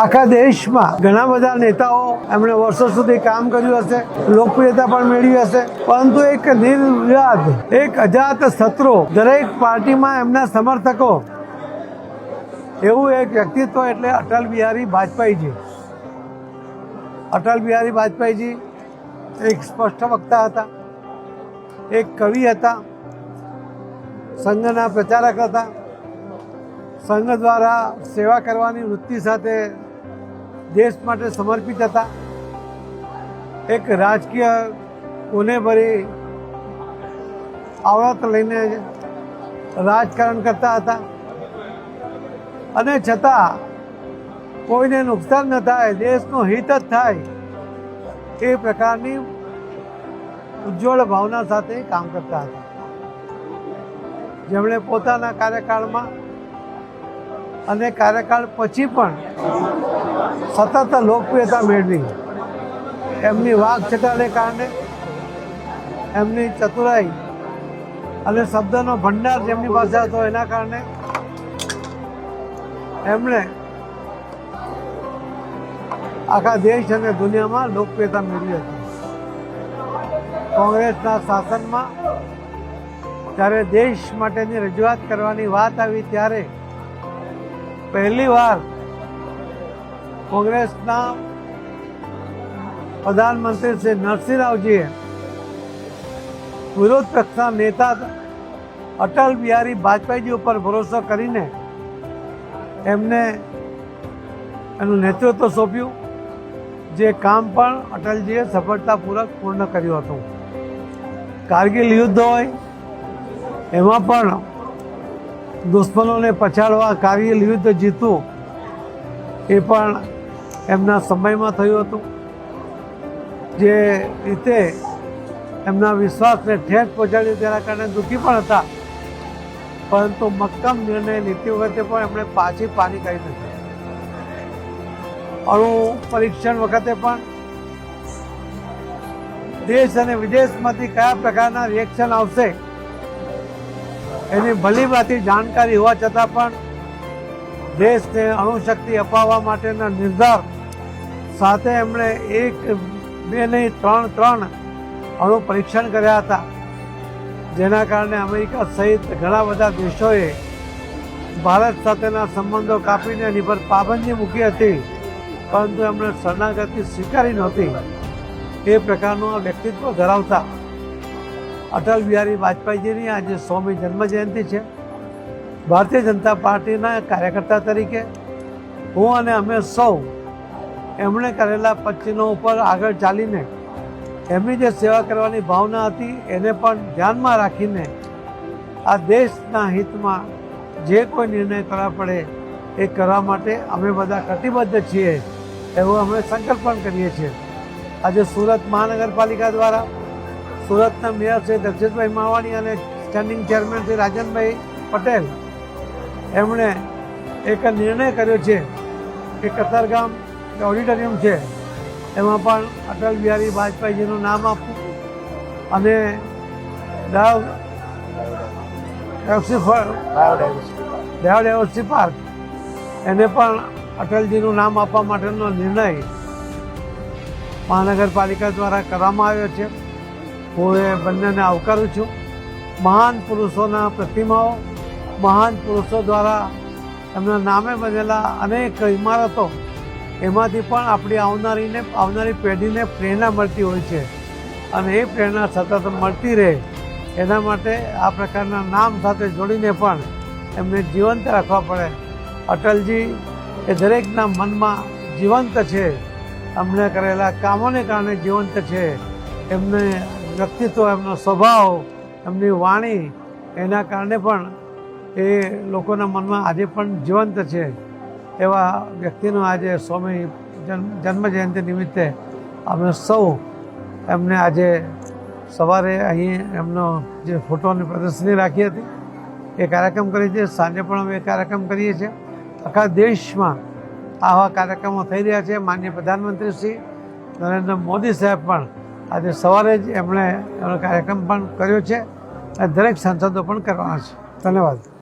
આખા દેશમાં ઘણા બધા નેતાઓ એમણે વર્ષો સુધી કામ કર્યું હશે, લોકપ્રિયતા પણ મેળવી હશે, પરંતુ એક નિર્વિવાદ, એક અજાત શત્રુ, દરેક પાર્ટીમાં એમના સમર્થકો, એવું એક વ્યક્તિત્વ એટલે અટલ બિહારી વાજપેયીજી. અટલ બિહારી વાજપેયીજી એક સ્પષ્ટ વક્તા હતા, એક કવિ હતા, સંઘના પ્રચારક હતા, સંઘ દ્વારા સેવા કરવાની વૃત્તિ સાથે દેશ માટે સમર્પિત હતા, એક રાજકીય કોનેભરી આવડત લઈને રાજકારણ કરતા હતા અને છતાં કોઈને નુકસાન ન થાય, દેશનું હિત જ થાય એ પ્રકારની ઉજ્જવળ ભાવના સાથે કામ કરતા હતા, જેમણે પોતાના કાર્યકાળમાં અને કાર્યકાળ પછી પણ સતત લોકપ્રિયતા મેળવી. એમની વાકછટાને કારણે, એમની ચતુરાઈ અને શબ્દનો ભંડાર જેમની પાસે હતો એના કારણે એમણે આખા દેશ અને દુનિયામાં લોકપ્રિયતા મેળવી હતી. કોંગ્રેસના શાસનમાં જ્યારે દેશ માટેની રજૂઆત કરવાની વાત આવી ત્યારે પહેલી વાર કોંગ્રેસના પ્રધાનમંત્રી શ્રી નરસિંહ રાવજીએ વિરોધ પક્ષના નેતા અટલ બિહારી વાજપેયીજી ઉપર ભરોસો કરીને એમને એનું નેતૃત્વ સોંપ્યું, જે કામ પણ અટલજીએ સફળતાપૂર્વક પૂર્ણ કર્યું હતું. કારગિલ યુદ્ધ હોય એમાં પણ દુશ્મનોને પછાડવા કારગિલ યુદ્ધ જીતવું એ પણ એમના સમયમાં થયું હતું. જે રીતે એમના વિશ્વાસને ઠેસ પહોંચાડ્યું તેના કારણે દુઃખી પણ હતા, પરંતુ મક્કમ નિર્ણય લીધી વખતે પણ એમણે પાછી પાની કરી નથી. અણુ પરીક્ષણ વખતે પણ દેશ અને વિદેશમાંથી કયા પ્રકારના રિએક્શન આવશે એની ભલીભાંતિ જાણકારી હોવા છતાં પણ દેશને અણુશક્તિ અપાવવા માટેના નિર્ધાર સાથે એમણે 1, 2 નહીં 3 અણુ પરીક્ષણ કર્યા હતા, જેના કારણે અમેરિકા સહિત ઘણા બધા દેશોએ ભારત સાથેના સંબંધો કાપીને એની પર પાબંદી મૂકી હતી, પરંતુ એમણે શરણાગતિ સ્વીકારી નહોતી. એ પ્રકારનું આ વ્યક્તિત્વ ધરાવતા અટલ બિહારી વાજપેયીજીની આજે 100મી જન્મજયંતિ છે. ભારતીય જનતા પાર્ટીના કાર્યકર્તા તરીકે હું અને અમે સૌ એમણે કરેલા પચીનો ઉપર આગળ ચાલીને એમની જે સેવા કરવાની ભાવના હતી એને પણ ધ્યાનમાં રાખીને આ દેશના હિતમાં જે કોઈ નિર્ણય કરવા પડે એ કરવા માટે અમે બધા કટિબદ્ધ છીએ, એવો અમે સંકલ્પ પણ કરીએ છીએ. આજે સુરત મહાનગરપાલિકા દ્વારા સુરતના મેયર શ્રી દક્ષિતભાઈ માવાણી અને સ્ટેન્ડિંગ ચેરમેન શ્રી રાજનભાઈ પટેલ એમણે એક નિર્ણય કર્યો છે કે કતારગામ ઓડિટોરિયમ છે એમાં પણ અટલ બિહારી વાજપેયીજીનું નામ આપવું અને બાયોડાયવર્સિટી પાર્ક એને પણ અટલજીનું નામ આપવા માટેનો નિર્ણય મહાનગરપાલિકા દ્વારા કરવામાં આવ્યો છે. હું એ બંનેને આવકારું છું. મહાન પુરુષોના પ્રતિમાઓ, મહાન પુરુષો દ્વારા એમના નામે બનેલા અનેક ઇમારતો, એમાંથી પણ આપણી આવનારી પેઢીને પ્રેરણા મળતી હોય છે અને એ પ્રેરણા સતત મળતી રહે એના માટે આ પ્રકારના નામ સાથે જોડીને પણ એમને જીવંત રાખવા પડે. અટલજી એ દરેકના મનમાં જીવંત છે, એમણે કરેલા કામોને કારણે જીવંત છે. એમને વ્યક્તિત્વ, એમનો સ્વભાવ, એમની વાણી એના કારણે પણ એ લોકોના મનમાં આજે પણ જીવંત છે. એવા વ્યક્તિનો આજે 100મી જન્મજયંતિ નિમિત્તે અમે સૌ એમને આજે સવારે અહીં એમનો જે ફોટોની પ્રદર્શની રાખી હતી એ કાર્યક્રમ કરી છે. સાંજે પણ અમે એ કાર્યક્રમ કરીએ છીએ. આખા દેશમાં આવા કાર્યક્રમો થઈ રહ્યા છે. માનનીય પ્રધાનમંત્રી શ્રી નરેન્દ્ર મોદી સાહેબ પણ આજે સવારે જ એમણે એનો કાર્યક્રમ પણ કર્યો છે અને દરેક સાંસદો પણ કરવાના છે. ધન્યવાદ.